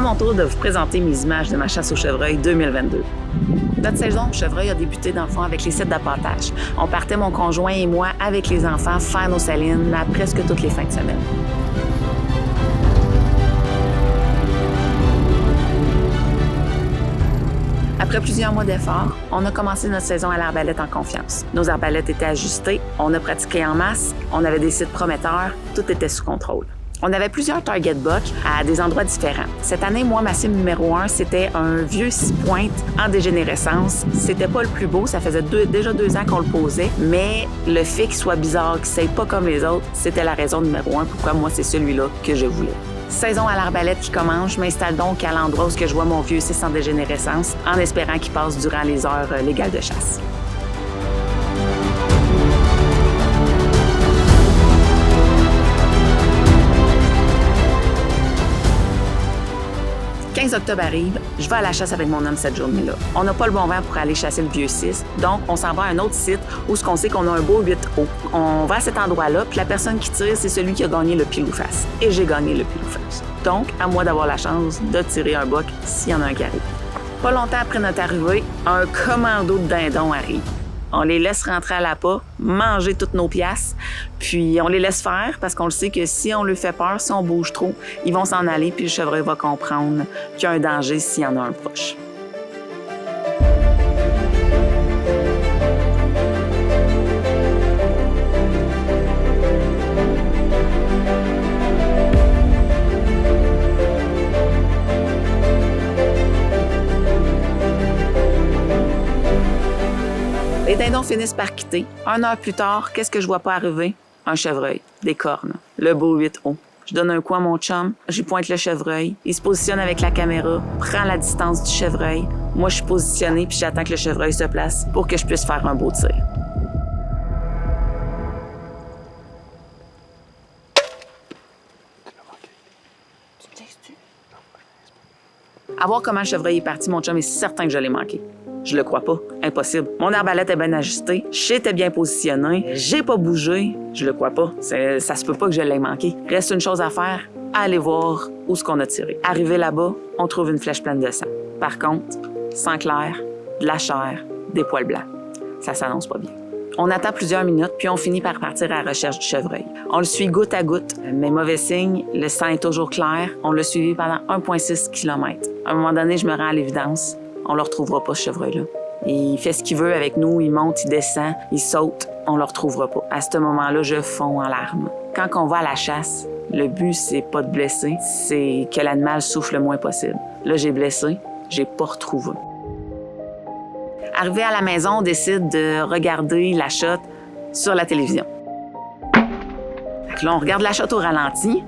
À mon tour de vous présenter mes images de ma chasse au chevreuil 2022. Notre saison au chevreuil a débuté dans le fond avec les sites d'appontage. On partait, mon conjoint et moi, avec les enfants, faire nos salines à presque toutes les fins de semaine. Après plusieurs mois d'efforts, on a commencé notre saison à l'arbalète en confiance. Nos arbalètes étaient ajustées, on a pratiqué en masse, on avait des sites prometteurs, tout était sous contrôle. On avait plusieurs target bucks à des endroits différents. Cette année, moi, ma cible numéro 1, c'était un vieux 6 pointes en dégénérescence. C'était pas le plus beau, ça faisait déjà 2 ans qu'on le posait, mais le fait qu'il soit bizarre, qu'il ne soit pas comme les autres, c'était la raison numéro 1 pourquoi moi, c'est celui-là que je voulais. Saison à l'arbalète qui commence, je m'installe donc à l'endroit où je vois mon vieux 6 en dégénérescence, en espérant qu'il passe durant les heures légales de chasse. 15 octobre arrive, je vais à la chasse avec mon homme cette journée-là. On n'a pas le bon vent pour aller chasser le vieux 6, donc on s'en va à un autre site où on sait qu'on a un beau 8 haut. On va à cet endroit-là, puis la personne qui tire, c'est celui qui a gagné le pile ou face. Et j'ai gagné le pile ou face. Donc, à moi d'avoir la chance de tirer un buck s'il y en a un qui arrive. Pas longtemps après notre arrivée, un commando de dindons arrive. On les laisse rentrer à l'appât, manger toutes nos piastres, puis on les laisse faire parce qu'on le sait que si on leur fait peur, si on bouge trop, ils vont s'en aller puis le chevreuil va comprendre qu'il y a un danger s'il y en a un proche. Les dindons finissent par quitter. 1 heure plus tard, qu'est-ce que je vois pas arriver? Un chevreuil, des cornes, le beau 8 haut. Je donne un coup à mon chum, j'y pointe le chevreuil. Il se positionne avec la caméra, prend la distance du chevreuil. Moi, je suis positionnée puis j'attends que le chevreuil se place pour que je puisse faire un beau tir. À voir comment le chevreuil est parti, mon chum est certain que je l'ai manqué. Je le crois pas. Impossible. Mon arbalète est bien ajustée. J'étais bien positionné. J'ai pas bougé. Je le crois pas. Ça se peut pas que je l'ai manqué. Reste une chose à faire. Aller voir où ce qu'on a tiré. Arrivé là-bas, on trouve une flèche pleine de sang. Par contre, sang clair, de la chair, des poils blancs. Ça s'annonce pas bien. On attend plusieurs minutes, puis on finit par partir à la recherche du chevreuil. On le suit goutte à goutte, mais mauvais signe, le sang est toujours clair. On l'a suivi pendant 1,6 km. À un moment donné, je me rends à l'évidence. On le retrouvera pas, ce chevreuil-là. Il fait ce qu'il veut avec nous, il monte, il descend, il saute, on le retrouvera pas. À ce moment-là, je fonds en larmes. Quand on va à la chasse, le but, c'est pas de blesser, c'est que l'animal souffre le moins possible. Là, j'ai blessé, j'ai pas retrouvé. Arrivé à la maison, on décide de regarder la shot sur la télévision. Fait que là, on regarde la shot au ralenti.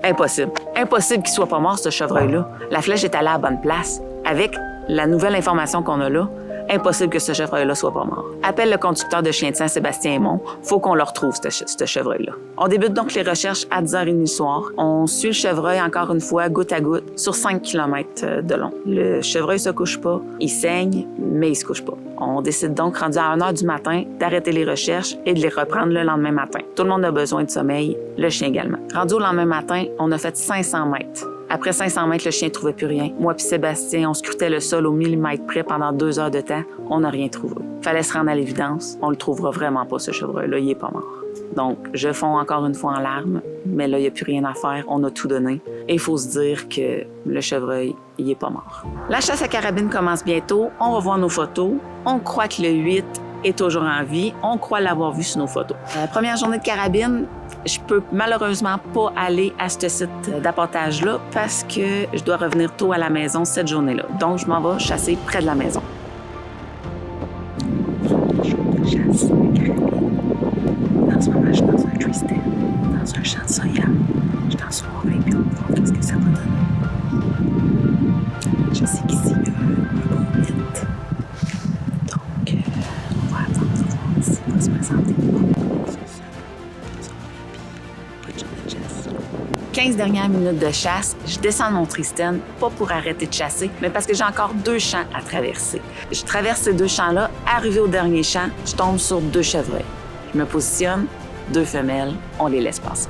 Impossible. Impossible qu'il soit pas mort, ce chevreuil-là. La flèche est allée à la bonne place. Avec la nouvelle information qu'on a là, impossible que ce chevreuil-là soit pas mort. Appelle le conducteur de chien de sang, Sébastien Aymon. Faut qu'on le retrouve, ce chevreuil-là. On débute donc les recherches à 10h30 du soir. On suit le chevreuil encore une fois, goutte à goutte, sur 5 km de long. Le chevreuil se couche pas, il saigne, mais il se couche pas. On décide donc, rendu à 1h du matin, d'arrêter les recherches et de les reprendre le lendemain matin. Tout le monde a besoin de sommeil, le chien également. Rendu au lendemain matin, on a fait 500 mètres. Après 500 mètres, le chien ne trouvait plus rien. Moi puis Sébastien, on scrutait le sol au millimètre près pendant 2 heures de temps. On n'a rien trouvé. Fallait se rendre à l'évidence. On le trouvera vraiment pas, ce chevreuil-là. Il est pas mort. Donc, je fonds encore une fois en larmes, mais là, il n'y a plus rien à faire. On a tout donné. Et il faut se dire que le chevreuil, il est pas mort. La chasse à carabine commence bientôt. On va voir nos photos. On croit que le 8 est toujours en vie. On croit l'avoir vu sur nos photos. La première journée de carabine, je peux malheureusement pas aller à ce site d'appontage-là parce que je dois revenir tôt à la maison cette journée-là. Donc, je m'en vais chasser près de la maison. Chasse, carabine. En ce moment, je suis dans un tree stand, dans un champ de soya. Je suis en soirée, puis on va voir qu'est-ce que ça va donner. Je sais qu'ici, il y a un gros mythe. Donc, on va attendre de voir s'il va se présenter. 15 dernières minutes de chasse, je descends de mon tree stand, pas pour arrêter de chasser, mais parce que j'ai encore 2 champs à traverser. Je traverse ces 2 champs-là, arrivé au dernier champ, je tombe sur 2 chevreuils. Je me positionne, 2 femelles, on les laisse passer.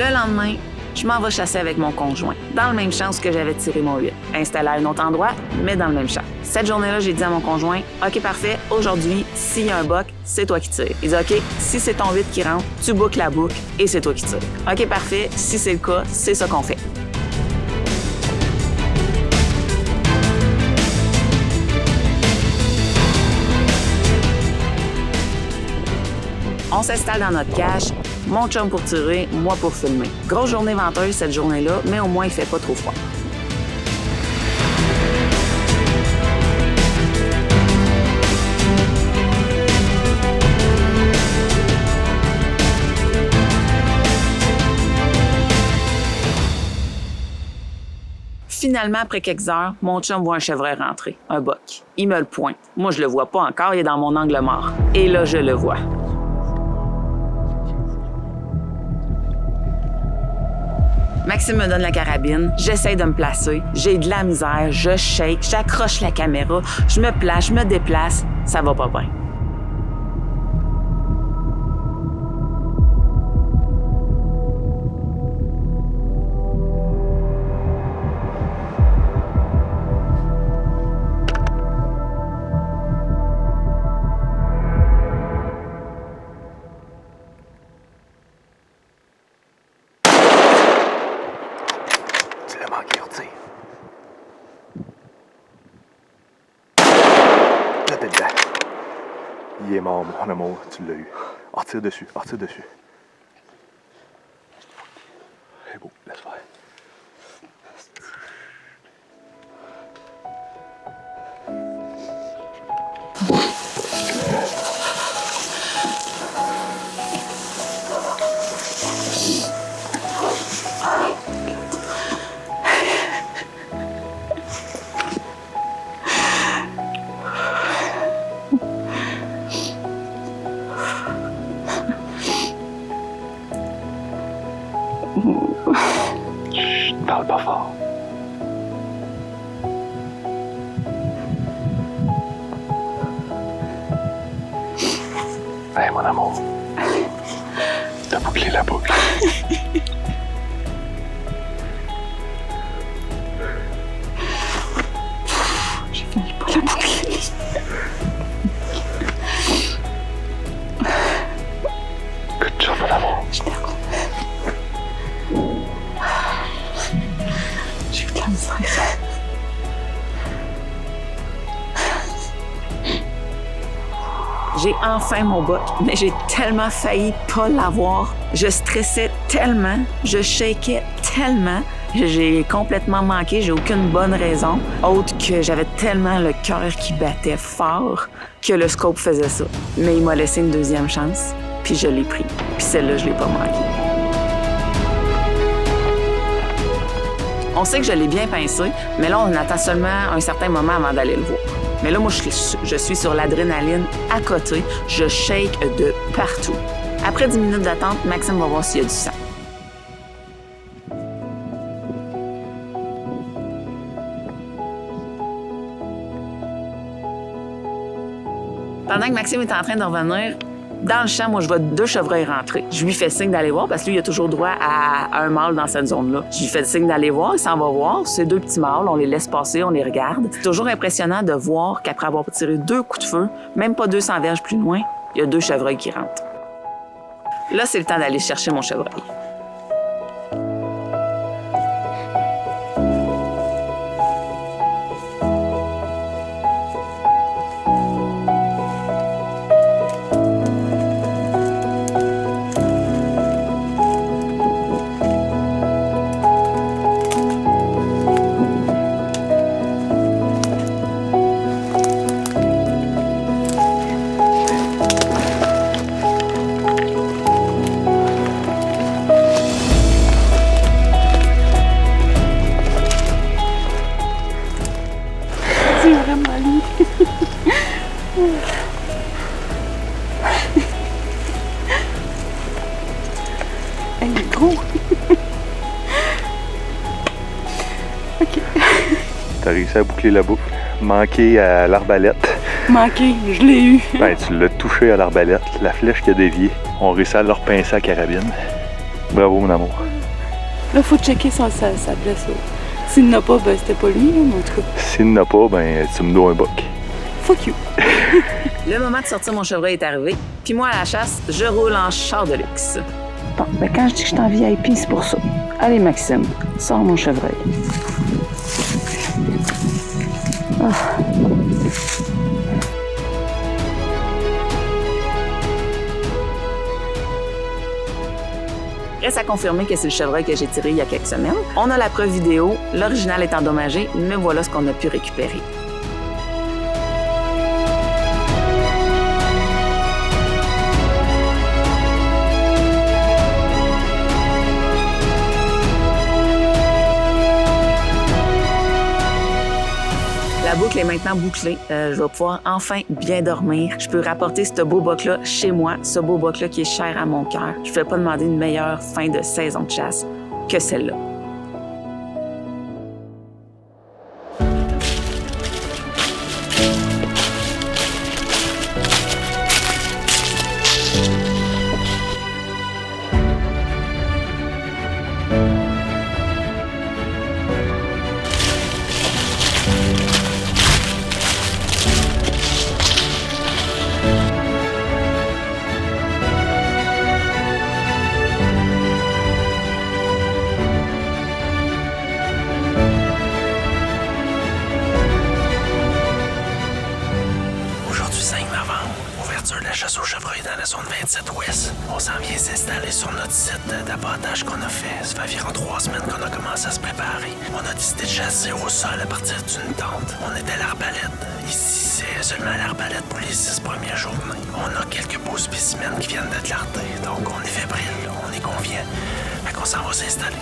Le lendemain, je m'en vais chasser avec mon conjoint, dans le même champ où j'avais tiré mon 8, installé à un autre endroit, mais dans le même champ. Cette journée-là, j'ai dit à mon conjoint, « OK, parfait, aujourd'hui, s'il y a un buck, c'est toi qui tires. » Il dit, « OK, si c'est ton 8 qui rentre, tu boucles la boucle et c'est toi qui tires. » « OK, parfait, si c'est le cas, c'est ça qu'on fait. » On s'installe dans notre cache, mon chum pour tirer, moi pour filmer. Grosse journée venteuse cette journée-là, mais au moins il fait pas trop froid. Finalement, après quelques heures, mon chum voit un chevreuil rentrer, un buck. Il me le pointe. Moi, je le vois pas encore, il est dans mon angle mort. Et là, je le vois. Maxime me donne la carabine, j'essaie de me placer, j'ai de la misère, je shake, j'accroche la caméra, je me place, je me déplace, ça va pas bien. Il est mort, mon amour, tu l'as eu. Retire dessus, retire dessus. C'est beau, laisse faire. Parle pas fort. Hey, mon amour. T'as bouclé la boucle. J'ai failli pas la boucler. Good job, mon amour. Je t'ai raconté. J'ai eu de la misère. J'ai enfin mon buck, mais j'ai tellement failli pas l'avoir. Je stressais tellement, je shakeais tellement. J'ai complètement manqué, j'ai aucune bonne raison, autre que j'avais tellement le cœur qui battait fort que le scope faisait ça. Mais il m'a laissé une deuxième chance, puis je l'ai pris. Puis celle-là, je l'ai pas manquée. On sait que je l'ai bien pincé, mais là, on attend seulement un certain moment avant d'aller le voir. Mais là, moi, je suis sur l'adrénaline à côté. Je shake de partout. Après 10 minutes d'attente, Maxime va voir s'il y a du sang. Pendant que Maxime est en train de revenir, dans le champ, moi, je vois 2 chevreuils rentrer. Je lui fais signe d'aller voir parce que lui, il a toujours droit à un mâle dans cette zone-là. Je lui fais signe d'aller voir, il s'en va voir. Ces 2 petits mâles, on les laisse passer, on les regarde. C'est toujours impressionnant de voir qu'après avoir tiré 2 coups de feu, même pas 200 verges plus loin, il y a 2 chevreuils qui rentrent. Là, c'est le temps d'aller chercher mon chevreuil. C'est vraiment lui. Il est gros. OK. T'as réussi à boucler la boucle. Manqué à l'arbalète. Manqué, je l'ai eu. Ben, tu l'as touché à l'arbalète. La flèche qui a dévié. On réussit à leur pincer à la carabine. Bravo, mon amour. Là, faut checker sa blessure. S'il n'a pas, ben c'était pas lui, mais en tout cas. S'il n'a pas, ben tu me dois un boc. Fuck you. Le moment de sortir mon chevreuil est arrivé, puis moi, à la chasse, je roule en char de luxe. Bon, ben quand je dis que je suis en VIP, c'est pour ça. Allez, Maxime, sors mon chevreuil. Ah. Reste à confirmer que c'est le chevreuil que j'ai tiré il y a quelques semaines. On a la preuve vidéo, l'original est endommagé, mais voilà ce qu'on a pu récupérer. La boucle est maintenant bouclée. Je vais pouvoir enfin bien dormir. Je peux rapporter ce beau boc-là chez moi, ce beau boc-là qui est cher à mon cœur. Je ne vais pas demander une meilleure fin de saison de chasse que celle-là. Chasse au chevreuil dans la zone 27 ouest. On s'en vient s'installer sur notre site d'abattage qu'on a fait. Ça fait environ 3 semaines qu'on a commencé à se préparer. On a décidé de chasser au sol à partir d'une tente. On est à l'Arbalète. Ici, c'est seulement l'Arbalète pour les 6 premières journées. On a quelques beaux spécimens qui viennent de clarté, donc on est fébrile, on est confiant. Fait qu'on s'en va s'installer.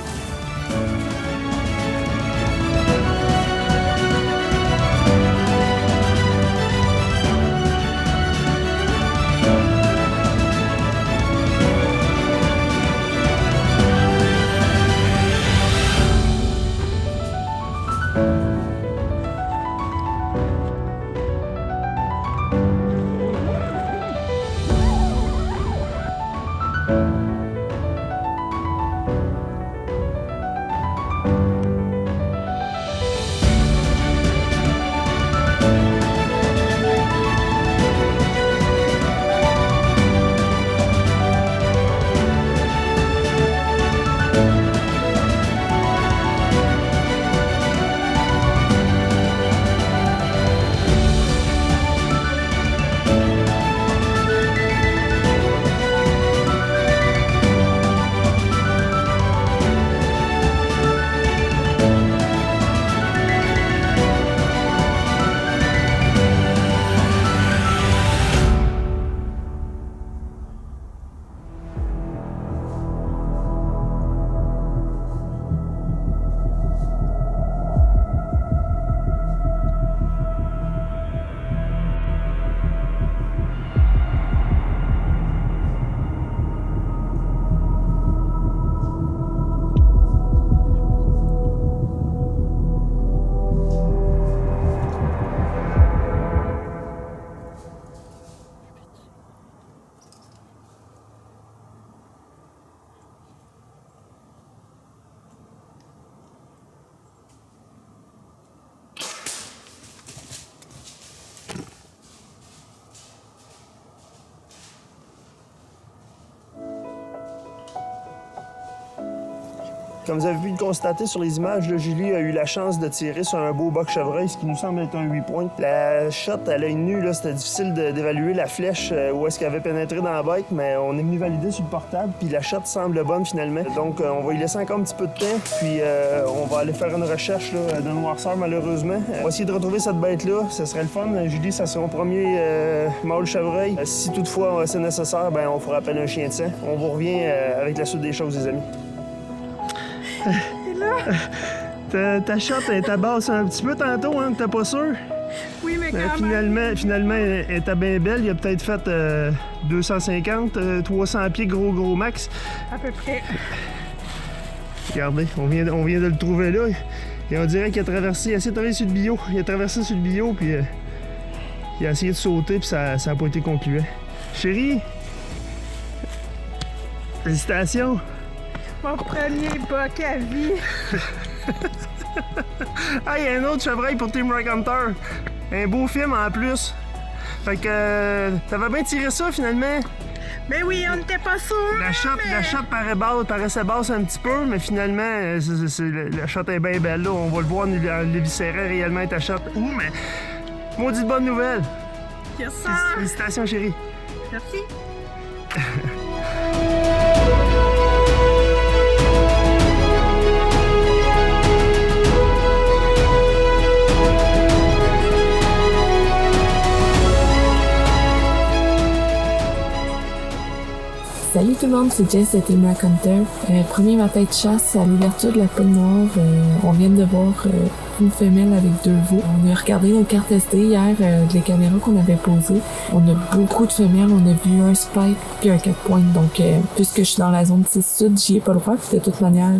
Comme vous avez pu le constater sur les images, là, Julie a eu la chance de tirer sur un beau boc chevreuil, ce qui nous semble être un 8 points. La shot à l'œil nu, là, c'était difficile d'évaluer la flèche où est-ce qu'elle avait pénétré dans la bête, mais on est venu valider sur le portable, puis la shot semble bonne finalement. Donc on va y laisser encore un petit peu de temps, puis on va aller faire une recherche là, de noirceur malheureusement. On va essayer de retrouver cette bête-là, ce serait le fun. Julie, ça serait mon premier mâle chevreuil. Si toutefois c'est nécessaire, ben on fera appel à un chien de sang. On vous revient avec la suite des choses, les amis. Et là? Ta shot, elle tabasse un petit peu tantôt, hein? T'es pas sûr? Oui, mais quand même. Finalement, elle était bien belle. Il a peut-être fait 250, 300 pieds gros max. À peu près. Regardez, on vient de le trouver là. Et on dirait qu'il a traversé, il a essayé de travailler sur le bio. Il a traversé sur le bio, puis il a essayé de sauter, puis ça n'a pas été concluant. Chérie! Félicitations! Mon premier buck à vie. Ah, il y a un autre chevreuil pour Team Rock Hunter. Un beau film en plus. Fait que t'avais bien tiré ça finalement. Mais oui, on n'était pas sûrs. La shot paraissait basse un petit peu, mais finalement, la shot est bien belle là. On va le voir l'éviscérer réellement ta shot. Ouh, mais maudite bonne nouvelle. Yes, sir. Félicitations, chérie. Merci. Salut tout le monde, c'est Jess de Team Rock Hunter. Premier matin de chasse à l'ouverture de la Poule Noire, on vient de voir une femelle avec 2 veaux. On a regardé nos cartes SD hier, les caméras qu'on avait posées. On a beaucoup de femelles, on a vu un spike puis un 4 pointes. Donc, puisque je suis dans la zone 6 sud, j'y ai pas le droit. Puis de toute manière,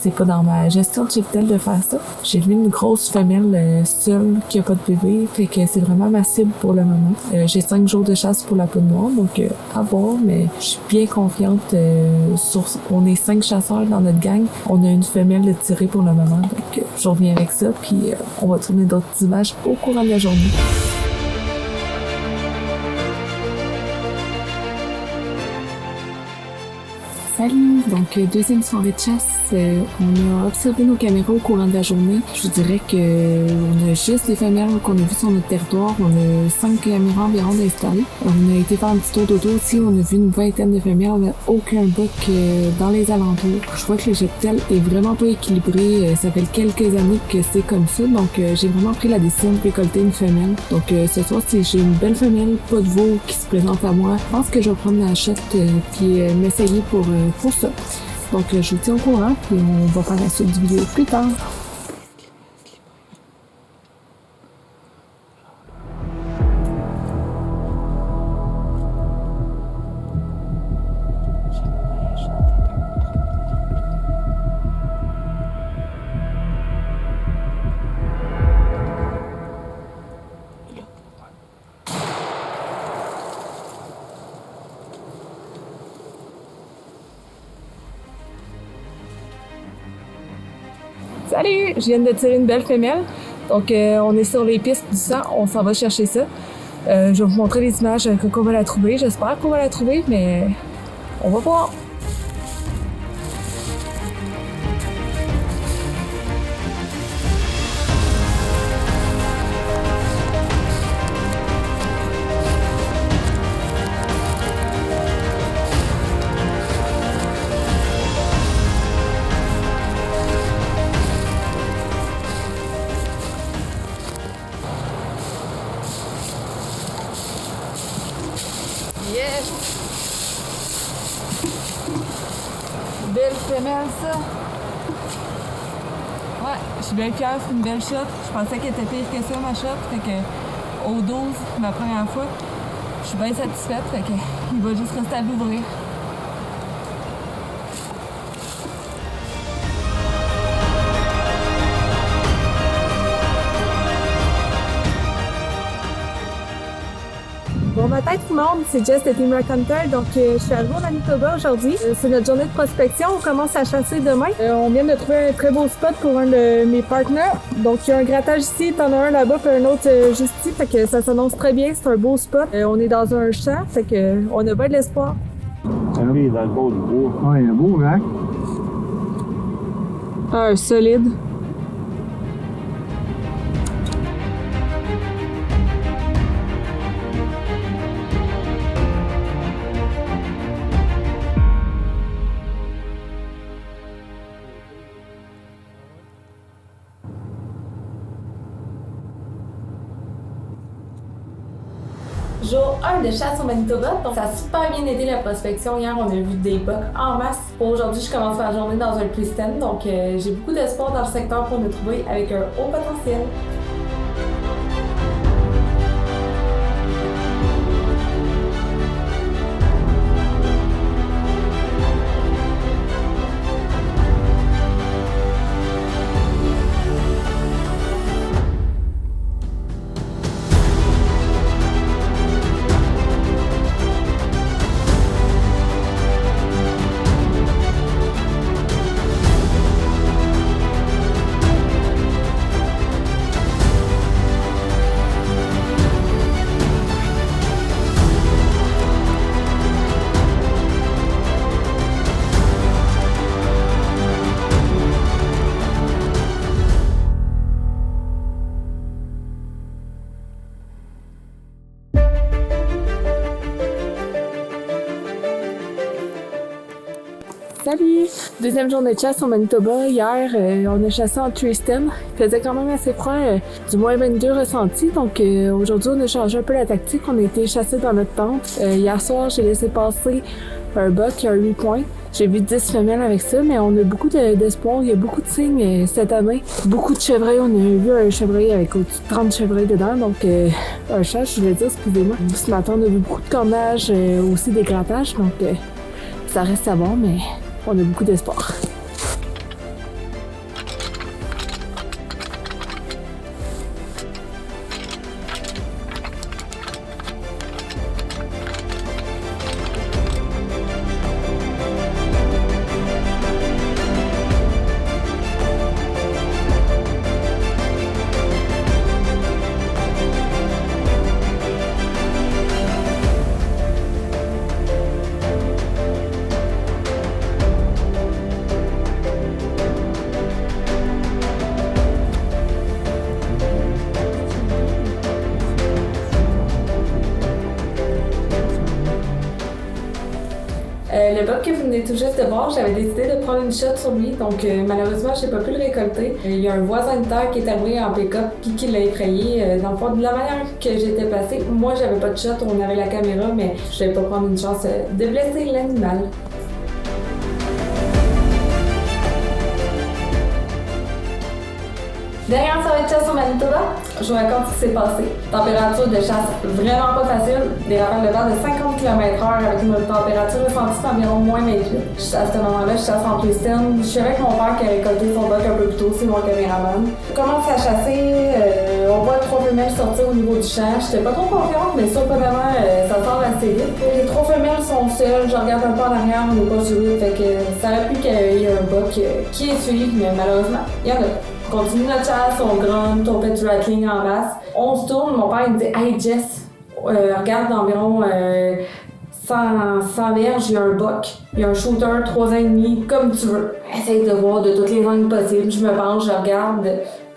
c'est pas dans ma gestion de cheptel de faire ça. J'ai vu une grosse femelle seule qui a pas de bébé, fait que c'est vraiment ma cible pour le moment. J'ai 5 jours de chasse pour la Poule Noire, donc à voir, mais je suis bien confiante. On est 5 chasseurs dans notre gang. On a une femelle de tirer pour le moment, donc je reviens avec ça. Puis on va tourner d'autres images au courant de la journée. Salut! Donc, deuxième soirée de chasse. On a observé nos caméras au courant de la journée. Je vous dirais que on a juste les femelles qu'on a vues sur notre territoire. On a 5 caméras environ d'installées. On a été faire un petit tour d'auto aussi. On a vu une vingtaine de femelles. Aucun buck dans les alentours. Je vois que le cheptel est vraiment pas équilibré. Ça fait quelques années que c'est comme ça. Donc, j'ai vraiment pris la décision de récolter une femelle. Donc, ce soir, si j'ai une belle femelle, pas de veau qui se présente à moi, je pense que je vais prendre la shot puis m'essayer pour ça. Donc, je vous tiens au courant, puis on va faire la suite du vidéo plus tard. Salut! Je viens de tirer une belle femelle. Donc, on est sur les pistes du sang. On s'en va chercher ça. Je vais vous montrer les images qu'on va la trouver. J'espère qu'on va la trouver, mais on va voir. Yes! Belle femelle, ça. Ouais, je suis bien fière, c'est une belle shot. Je pensais qu'elle était pire que ça, ma shot. Fait que, au 12, ma première fois, je suis bien satisfaite. Fait que, il va juste rester à l'ouvrir. Bon matin tout le monde, c'est Jess de Team Rock Hunter. Donc, je suis arrivée au Manitoba aujourd'hui. C'est notre journée de prospection. On commence à chasser demain. On vient de trouver un très beau spot pour un de mes partenaires. Donc, il y a un grattage ici, t'en as un là-bas, puis un autre juste ici. Fait que ça s'annonce très bien. C'est un beau spot. On est dans un champ. Fait que on a bien de l'espoir. Oui, dans le bord du bois. Oui, un beau rack. Un solide. Jour 1 de chasse au Manitoba, donc ça a super bien été la prospection. Hier, on a vu des bucks en masse. Pour aujourd'hui, je commence ma journée dans un plus stand, donc j'ai beaucoup d'espoir dans le secteur pour me trouver avec un haut potentiel. Salut! Deuxième journée de chasse au Manitoba. Hier, on a chassé en Tristan. Il faisait quand même assez froid, du moins 22 ressenti. Donc aujourd'hui, on a changé un peu la tactique. On a été chasser dans notre tente. Hier soir, j'ai laissé passer un buck à 8 points. J'ai vu 10 femelles avec ça, mais on a beaucoup d'espoir. Il y a beaucoup de signes cette année. Beaucoup de chevreuils. On a vu un chevreuil avec au-dessus de 30 chevreuils dedans. Donc, un chat, je voulais dire, excusez-moi. Ce matin, on a vu beaucoup de cornage, aussi des grattages. Donc, ça reste à voir, mais on a beaucoup d'espoir. Le buck que vous venez tout juste de voir, j'avais décidé de prendre une shot sur lui, donc malheureusement, j'ai pas pu le récolter. Il y a un voisin de terre qui est arrivé en pick-up puis qui l'a effrayé. Dans le fond, de la manière que j'étais placée, moi j'avais pas de shot, on avait la caméra, mais je vais pas prendre une chance de blesser l'animal. Dernière soirée de chasse au Manitoba, je vous raconte ce qui s'est passé. Température de chasse vraiment pas facile, des rafales de vent de 50 km/h avec une température ressentie d'environ moins 28. À ce moment-là, je chasse en Tristan. Je suis avec mon père qui a récolté son buck un peu plus tôt, c'est mon caméraman. On commence à chasser, on voit 3 femelles sortir au niveau du champ. J'étais pas trop confiante, mais surprenamment, ça sort assez vite. Les 3 femelles sont seules, je regarde un peu en arrière, on n'est pas joué, fait que ça aurait pu qu'il y ait un buck qui est suivi, mais malheureusement, il y en a pas. On continue notre chasse, on gronne, on fait du rattling en masse. On se tourne, mon père il me dit « Hey Jess, regarde d'environ 100 verges, il y a un buck, il y a un shooter 3 ans et demi, comme tu veux. Essaye de voir de toutes les angles possibles, je me penche, je regarde,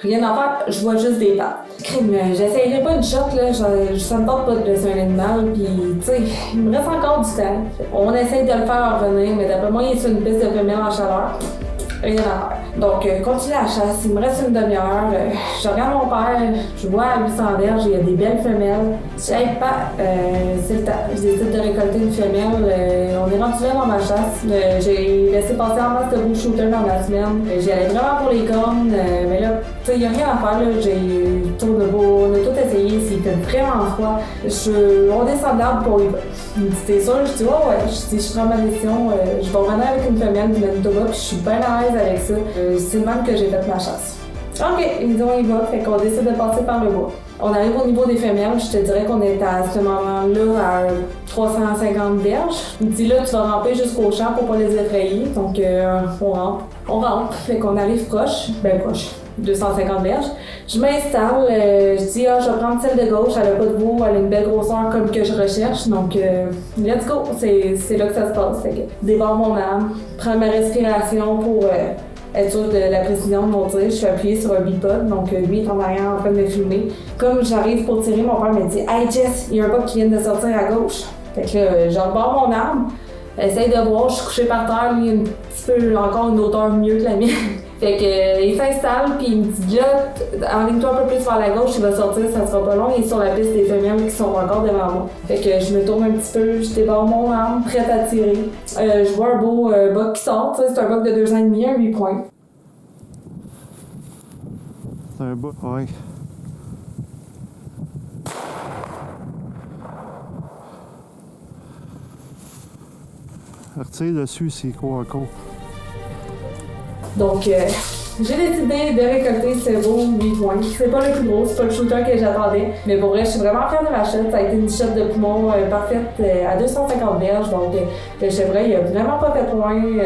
rien à faire, je vois juste des pattes. Crime, j'essayerai pas une shot, là, ça me tente pas de blesser un animal, pis tu sais, il me reste encore du temps. On essaye de le faire revenir, mais d'après moi, il est sur une piste de femelle en chaleur. Rien à faire. Donc, continue la chasse. Il me reste une demi-heure. Je regarde mon père, je vois à 800 verges, il y a des belles femelles. Je dis, hey, pas, c'est le temps. Je décide de récolter une femelle. On est rendu là dans ma chasse. J'ai laissé passer en masse de beaux shooters dans la semaine. J'y allais vraiment pour les cornes, mais là, tu sais, il n'y a rien à faire. Là. J'ai tourne beau, on a tout essayé. S'il fait vraiment froid, on descend d'arbre pour y va. Il me dit, t'es sûr? Je dis, ouais. Je prends ma décision. Je vais revenir avec une femelle du Manitoba, puis je suis bien à l'aise avec ça. C'est le même que j'ai fait ma chasse. OK, ils disent on y va, fait qu'on décide de passer par le bois. On arrive au niveau des femelles, je te dirais qu'on est à ce moment-là à 350 verges. Il me dit là, tu vas ramper jusqu'au champ pour pas les effrayer, donc on rampe, fait qu'on arrive proche, 250 verges. Je m'installe, je dis je vais prendre celle de gauche, elle a pas de veau, elle a une belle grosseur comme que je recherche, donc let's go, c'est là que ça se passe. Fait que débarre mon âme, prends ma respiration pour être sûr de la précision de mon tir. Je suis appuyée sur un bipod, donc lui est en arrière en train de me filmer. Comme j'arrive pour tirer, mon père me dit « Hey Jess, il y a un buck qui vient de sortir à gauche. » Fait que là, je repars mon arme, essaye de voir, je suis couchée par terre, lui un petit peu, encore une hauteur mieux que la mienne. Fait que il s'installe, puis il me dit là, enligne-toi un peu plus vers la gauche, il va sortir, ça sera pas long, il est sur la piste des femelles qui sont encore devant moi. Fait que je me tourne un petit peu, je débarre mon arme, prête à tirer. Je vois un beau buck qui sort, c'est un buck de 2 ans et demi, un 8 points. C'est un buck, ouais. Retire dessus, c'est quoi encore? Donc, j'ai décidé de récolter ce beau 8 points. C'est pas le plus gros, c'est pas le shooter que j'attendais, mais pour vrai, je suis vraiment fière de ma shot. Ça a été une shot de poumon parfaite à 250 verges, donc le chevreuil a vraiment pas fait loin. Tu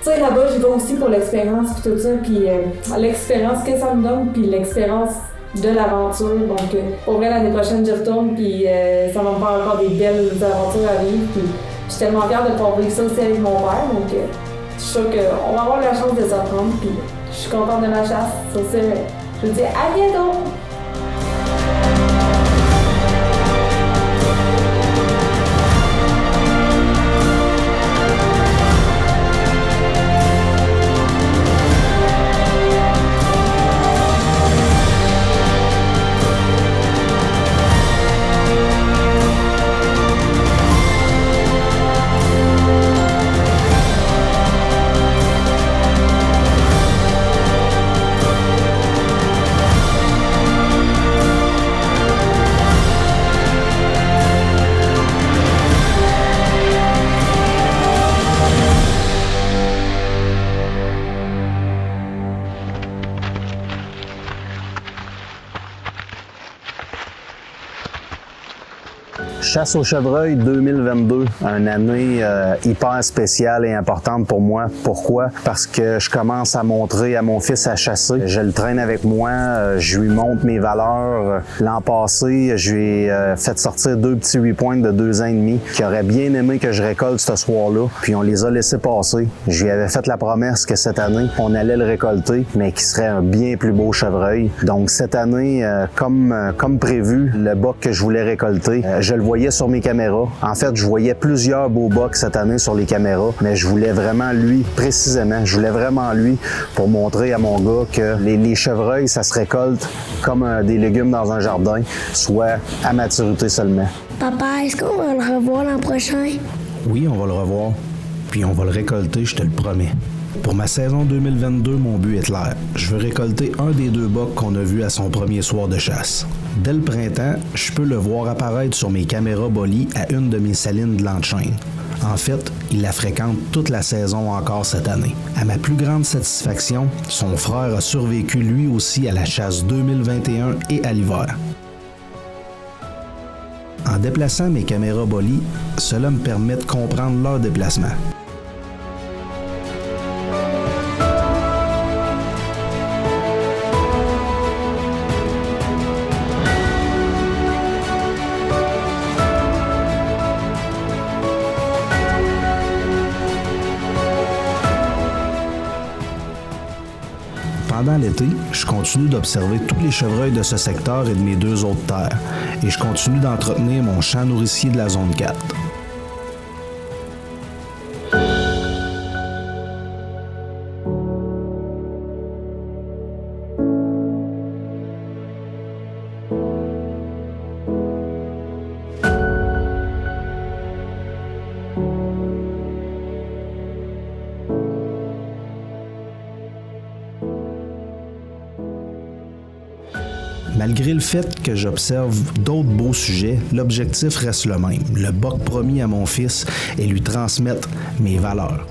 sais, là-bas, j'y vais aussi pour l'expérience puis tout ça, puis l'expérience que ça me donne, puis l'expérience de l'aventure. Donc, pour vrai, l'année prochaine, j'y retourne, puis ça va me faire encore des belles aventures à vivre. Puis, je suis tellement fière de pouvoir vivre ça aussi avec mon père, donc je suis sûre qu'on va avoir la chance de s'apprendre, puis je suis contente de ma chasse. Sur ce, je vous dis à bientôt! Chasse au chevreuil 2022, une année hyper spéciale et importante pour moi. Pourquoi? Parce que je commence à montrer à mon fils à chasser. Je le traîne avec moi, je lui montre mes valeurs. L'an passé, je lui ai fait sortir 2 petits 8 pointes de 2 ans et demi qui auraient bien aimé que je récolte ce soir-là. Puis on les a laissés passer. Je lui avais fait la promesse que cette année, on allait le récolter, mais qu'il serait un bien plus beau chevreuil. Donc cette année, comme prévu, le buck que je voulais récolter, je le voyais sur mes caméras. En fait, je voyais plusieurs beaux bucks cette année sur les caméras, mais je voulais vraiment lui, précisément, pour montrer à mon gars que les chevreuils, ça se récolte comme des légumes dans un jardin, soit à maturité seulement. Papa, est-ce qu'on va le revoir l'an prochain? Oui, on va le revoir. Puis on va le récolter, je te le promets. Pour ma saison 2022, mon but est clair. Je veux récolter un des 2 bucks qu'on a vu à son premier soir de chasse. Dès le printemps, je peux le voir apparaître sur mes caméras Bolly à une de mes salines de l'Anchaine. En fait, il la fréquente toute la saison encore cette année. À ma plus grande satisfaction, son frère a survécu lui aussi à la chasse 2021 et à l'hiver. En déplaçant mes caméras Bolly, cela me permet de comprendre leur déplacement. Pendant l'été, je continue d'observer tous les chevreuils de ce secteur et de mes 2 autres terres, et je continue d'entretenir mon champ nourricier de la zone 4. Malgré le fait que j'observe d'autres beaux sujets, l'objectif reste le même. Le buck promis à mon fils et lui transmettre mes valeurs.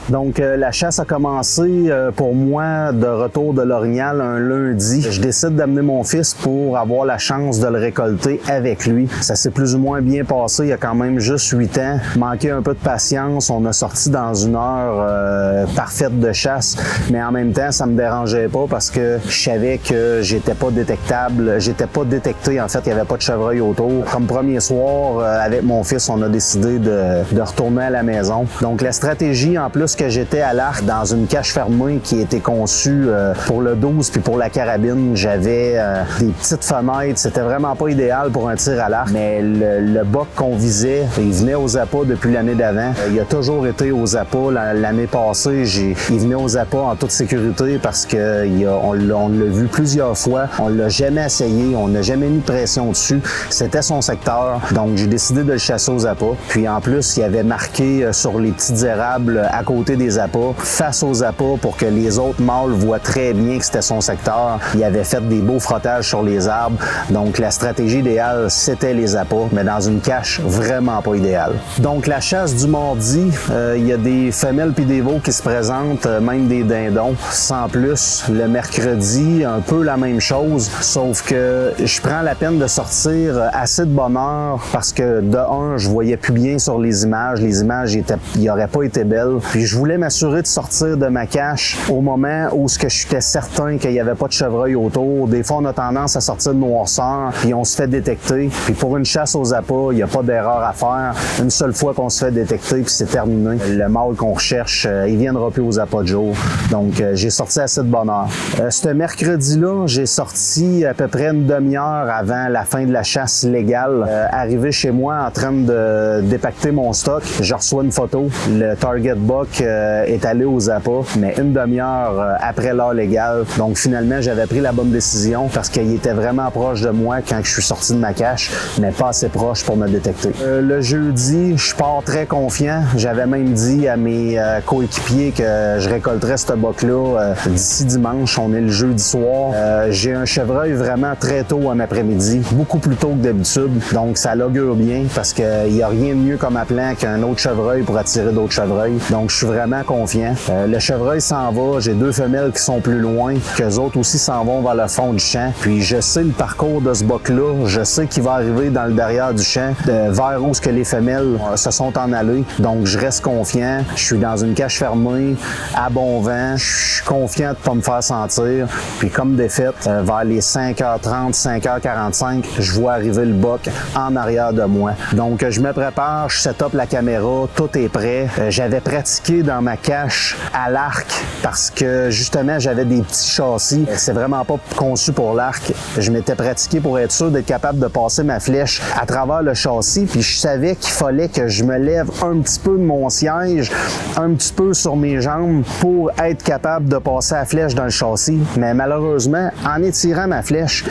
Donc, la chasse a commencé pour moi de retour de l'Orignal un lundi. Je décide d'amener mon fils pour avoir la chance de le récolter avec lui. Ça s'est plus ou moins bien passé. Il y a quand même juste 8 ans. Manqué un peu de patience. On a sorti dans une heure parfaite de chasse. Mais en même temps, ça me dérangeait pas parce que je savais que j'étais pas détectable. J'étais pas détecté. En fait, il y avait pas de chevreuil autour. Comme premier soir, avec mon fils, on a décidé de retourner à la maison. Donc, la stratégie, en plus que j'étais à l'arc dans une cache fermée qui était conçue pour le 12 puis pour la carabine, j'avais des petites fenêtres. C'était vraiment pas idéal pour un tir à l'arc, mais le buck qu'on visait, il venait aux appâts depuis l'année d'avant. Il a toujours été aux appâts. L'année passée, il venait aux appâts en toute sécurité parce que on l'a vu plusieurs fois. On l'a jamais essayé, on n'a jamais mis de pression dessus. C'était son secteur, donc j'ai décidé de le chasser aux appâts. Puis en plus, il avait marqué sur les petites érables à côté côté des appâts, face aux appâts pour que les autres mâles voient très bien que c'était son secteur. Il avait fait des beaux frottages sur les arbres. Donc, la stratégie idéale, c'était les appâts, mais dans une cache vraiment pas idéale. Donc, la chasse du mardi, il y a des femelles puis des veaux qui se présentent, même des dindons. Sans plus, le mercredi, un peu la même chose, sauf que je prends la peine de sortir assez de bonne heure parce que, de un, je voyais plus bien sur les images. Les images, ils n'auraient pas été belles. Puis, je voulais m'assurer de sortir de ma cache au moment où j'étais certain qu'il n'y avait pas de chevreuil autour. Des fois, on a tendance à sortir de noirceur, puis on se fait détecter. Puis pour une chasse aux appâts, il n'y a pas d'erreur à faire. Une seule fois qu'on se fait détecter, puis c'est terminé. Le mâle qu'on recherche, il viendra plus aux appâts de jour. Donc, j'ai sorti assez de bonne heure. Ce mercredi-là, j'ai sorti à peu près une demi-heure avant la fin de la chasse légale. Arrivé chez moi en train de dépacter mon stock, je reçois une photo. Le target buck est allé aux appâts, mais une demi-heure après l'heure légale. Donc, finalement, j'avais pris la bonne décision parce qu'il était vraiment proche de moi quand je suis sorti de ma cache, mais pas assez proche pour me détecter. Le jeudi, je pars très confiant. J'avais même dit à mes coéquipiers que je récolterais ce buck-là d'ici dimanche. On est le jeudi soir. J'ai un chevreuil vraiment très tôt en après-midi, beaucoup plus tôt que d'habitude. Donc, ça l'augure bien parce qu'il n'y a rien de mieux comme appelant qu'un autre chevreuil pour attirer d'autres chevreuils. Donc, je suis vraiment confiant. Le chevreuil s'en va. J'ai deux femelles qui sont plus loin, qu'eux autres aussi s'en vont vers le fond du champ. Puis je sais le parcours de ce buck-là, je sais qu'il va arriver dans le derrière du champ, vers où que les femelles se sont en allées. Donc je reste confiant, je suis dans une cache fermée, à bon vent, je suis confiant de ne pas me faire sentir. Puis comme défaite, vers les 5h30, 5h45, je vois arriver le buck en arrière de moi. Donc je me prépare, je set up la caméra, tout est prêt. J'avais pratiqué dans ma cache à l'arc parce que justement j'avais des petits châssis. C'est vraiment pas conçu pour l'arc. Je m'étais pratiqué pour être sûr d'être capable de passer ma flèche à travers le châssis. Puis je savais qu'il fallait que je me lève un petit peu de mon siège, un petit peu sur mes jambes pour être capable de passer la flèche dans le châssis. Mais malheureusement, en étirant ma flèche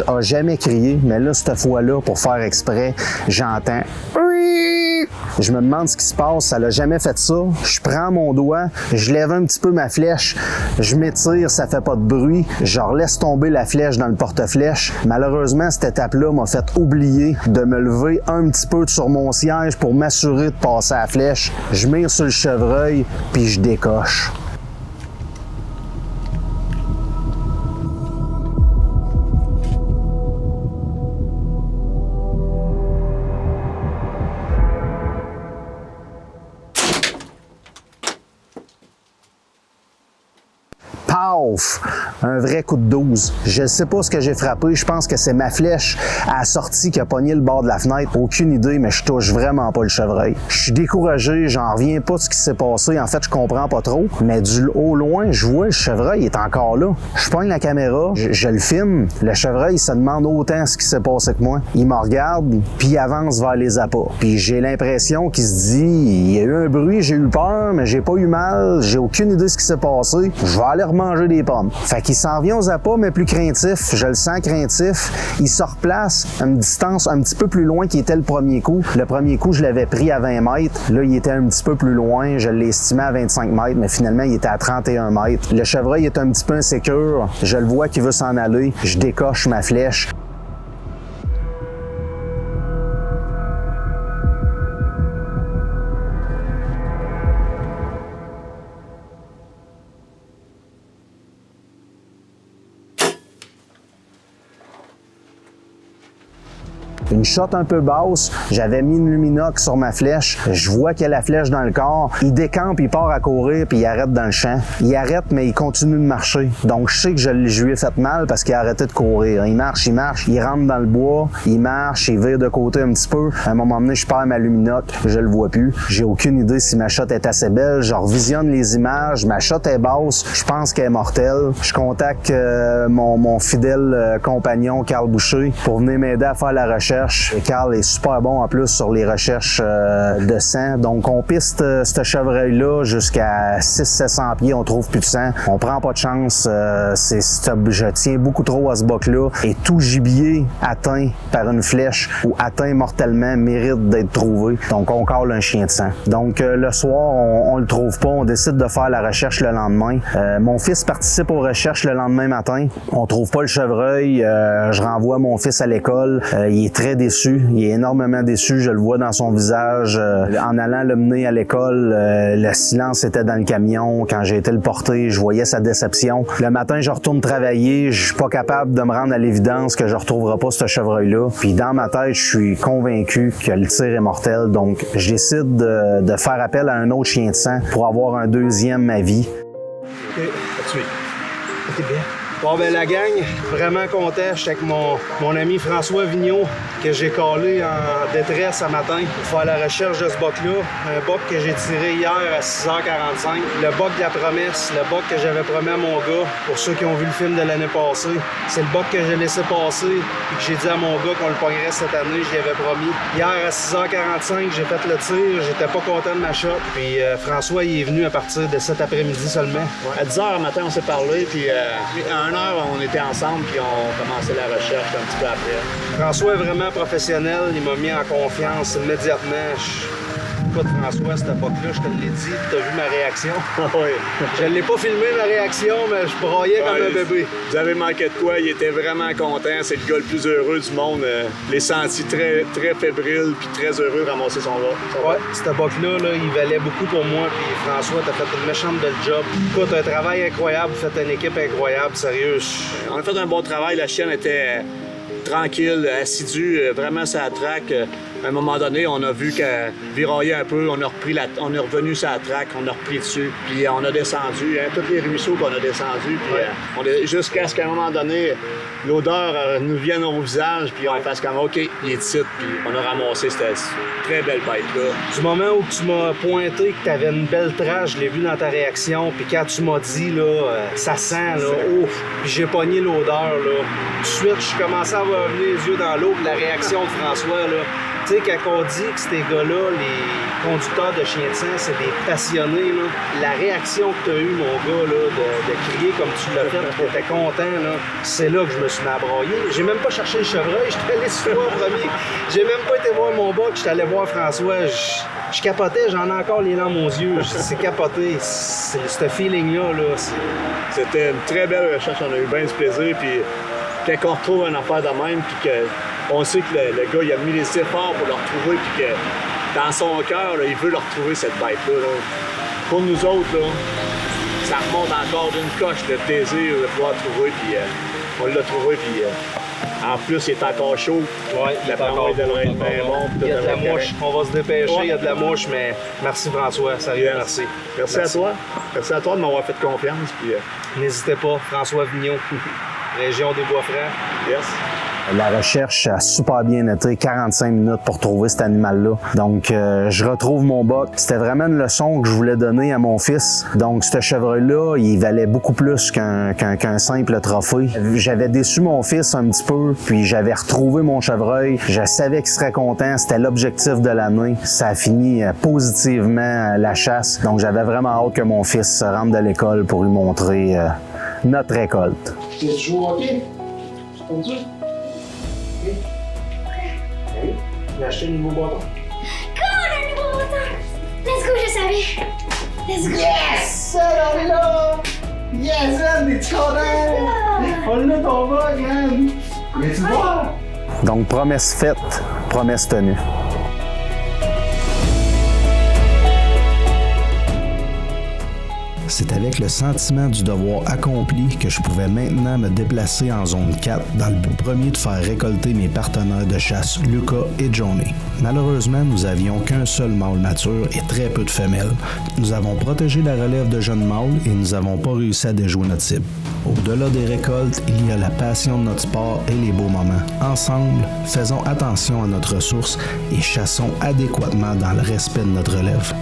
a jamais crié. Mais là, cette fois-là, pour faire exprès, j'entends... Je me demande ce qui se passe, ça l'a jamais fait ça. Je prends mon doigt, je lève un petit peu ma flèche, je m'étire, ça fait pas de bruit, je laisse tomber la flèche dans le porte-flèche. Malheureusement, cette étape-là m'a fait oublier de me lever un petit peu sur mon siège pour m'assurer de passer la flèche. Je mire sur le chevreuil, puis je décoche. Paf! Un vrai coup de 12. Je sais pas ce que j'ai frappé. Je pense que c'est ma flèche à la sortie qui a pogné le bord de la fenêtre. Aucune idée, mais je touche vraiment pas le chevreuil. Je suis découragé. J'en reviens pas de ce qui s'est passé. En fait, je comprends pas trop. Mais au loin, je vois le chevreuil est encore là. Je pogne la caméra, je le filme. Le chevreuil, ça demande autant ce qui s'est passé que moi. Il me regarde, puis il avance vers les appâts. Puis j'ai l'impression qu'il se dit, il y a eu un bruit, j'ai eu peur, mais j'ai pas eu mal. J'ai aucune idée de ce qui s'est passé. Je vais aller remanger des pommes. Fait qu'il s'en vient aux appâts, mais plus craintif. Je le sens craintif. Il se replace à une distance un petit peu plus loin qui était le premier coup. Le premier coup, je l'avais pris à 20 mètres. Là, il était un petit peu plus loin. Je l'ai estimé à 25 mètres, mais finalement, il était à 31 mètres. Le chevreuil est un petit peu insécure. Je le vois qu'il veut s'en aller. Je décoche ma flèche. Une shot un peu basse, j'avais mis une luminox sur ma flèche, je vois qu'il y a la flèche dans le corps, il décampe, il part à courir puis il arrête dans le champ. Il arrête mais il continue de marcher. Donc je sais que je lui ai fait mal parce qu'il a arrêté de courir. Il marche, il rentre dans le bois, il marche, il vire de côté un petit peu. À un moment donné, je perds ma luminox, je le vois plus. J'ai aucune idée si ma shot est assez belle, je revisionne les images, ma shot est basse, je pense qu'elle est mortelle. Je contacte mon fidèle compagnon Carl Boucher pour venir m'aider à faire la recherche. recherches. Et Carl est super bon en plus sur les recherches de sang. Donc, on piste ce chevreuil-là jusqu'à 600-700 pieds. On trouve plus de sang. On prend pas de chance. Je tiens beaucoup trop à ce boc-là. Et tout gibier atteint par une flèche ou atteint mortellement mérite d'être trouvé. Donc, on cale un chien de sang. Donc, le soir, on le trouve pas. On décide de faire la recherche le lendemain. Mon fils participe aux recherches le lendemain matin. On trouve pas le chevreuil. Je renvoie mon fils à l'école. Il est très déçu. Il est énormément déçu. Je le vois dans son visage. En allant le mener à l'école, le silence était dans le camion. Quand j'ai été le porter, je voyais sa déception. Le matin, je retourne travailler. Je suis pas capable de me rendre à l'évidence que je retrouverai pas ce chevreuil-là. Puis dans ma tête, je suis convaincu que le tir est mortel. Donc, je décide de faire appel à un autre chien de sang pour avoir un deuxième avis. OK, tu es. T'es bien. Bon, ben la gang, vraiment content. Je suis avec mon ami François Vigneault, que j'ai collé en détresse ce matin pour faire la recherche de ce boc-là. Un boc que j'ai tiré hier à 6h45. Le boc de la promesse, le boc que j'avais promis à mon gars, pour ceux qui ont vu le film de l'année passée. C'est le boc que j'ai laissé passer et que j'ai dit à mon gars qu'on le pognerait cette année, j'y avais promis. Hier à 6h45, j'ai fait le tir, j'étais pas content de ma shot. Puis François, il est venu à partir de cet après-midi seulement. Ouais. À 10h matin, on s'est parlé, puis à 1h, on était ensemble, puis on commençait la recherche un petit peu après. François est vraiment professionnel, il m'a mis en confiance immédiatement. Écoute, François, à cette époque-là, je te l'ai dit, tu as vu ma réaction. Oui. Je ne l'ai pas filmé, ma réaction, mais je broyais comme un bébé. Vous avez manqué de quoi? Il était vraiment content. C'est le gars le plus heureux du monde. Je l'ai senti très, très fébrile puis très heureux de ramasser son lot. Oui, cette époque-là, là, il valait beaucoup pour moi. Puis François, tu as fait une méchante belle job. Écoute, un travail incroyable, vous faites une équipe incroyable, sérieux. On a fait un bon travail. La chienne était tranquille, assidue, vraiment ça traque. À un moment donné, on a vu qu'elle viraillait un peu, on est revenu sur la traque, on a repris dessus, puis on a descendu, tous les ruisseaux qu'on a descendus, puis jusqu'à ce qu'à un moment donné, l'odeur nous vienne au visage, puis on fasse comme OK, il est ici, puis on a ramassé cette très belle bête-là. Du moment où tu m'as pointé que tu avais une belle trace, je l'ai vu dans ta réaction, puis quand tu m'as dit, là, ça sent, là, ouf, puis j'ai pogné l'odeur, là. Tout de suite, je commençais à avoir les yeux dans l'eau, puis la réaction de François, là. Tu sais, quand on dit que ces gars-là, les conducteurs de chiens de sang, c'est des passionnés, là, la réaction que tu as eue, mon gars, là, de crier comme tu l'as fait, tu étais content, là, c'est là que je me suis mis à brailler. J'ai même pas cherché le chevreuil, je suis allé sur toi en premier. J'ai même pas été voir mon boc, je suis allé voir François. Je capotais, j'en ai encore les larmes aux yeux. C'est capoté. C'est ce feeling-là, là. C'était une très belle recherche, on a eu bien du plaisir, puis quand on retrouve une affaire de même, puis que on sait que le gars, il a mis les efforts pour le retrouver, puis que dans son cœur, il veut le retrouver, cette bête-là. Là. Pour nous autres, là, ça remonte encore d'une coche le désir de pouvoir le trouver, puis on l'a trouvé, puis en plus, il est encore chaud. Ouais, la plombe devrait être bien bon. Il y a de la mouche. On va se dépêcher, il y a de la mouche, mais merci François, sérieux, merci. Merci à toi. Merci à toi de m'avoir fait confiance. Puis, n'hésitez pas, François Vigneault, région des Bois-Francs. Yes. La recherche a super bien été, 45 minutes pour trouver cet animal-là. Donc, je retrouve mon boc. C'était vraiment une leçon que je voulais donner à mon fils. Donc, ce chevreuil-là, il valait beaucoup plus qu'un simple trophée. J'avais déçu mon fils un petit peu, puis j'avais retrouvé mon chevreuil. Je savais qu'il serait content. C'était l'objectif de l'année. Ça a fini positivement la chasse. Donc, j'avais vraiment hâte que mon fils se rende de l'école pour lui montrer notre récolte. Tu joues au hockey? C'est comme ça? J'ai acheté un nouveau bâton. Cool, un nouveau bâton! Let's go, je savais! Let's go! Yes! On est là! Yes, man! Es-tu content? On l'a ton bug, man! Mais tu vois? Donc, promesse faite, promesse tenue. C'est avec le sentiment du devoir accompli que je pouvais maintenant me déplacer en zone 4 dans le but premier de faire récolter mes partenaires de chasse Lucas et Johnny. Malheureusement, nous avions qu'un seul mâle mature et très peu de femelles. Nous avons protégé la relève de jeunes mâles et nous n'avons pas réussi à déjouer notre cible. Au-delà des récoltes, il y a la passion de notre sport et les beaux moments. Ensemble, faisons attention à notre ressource et chassons adéquatement dans le respect de notre relève.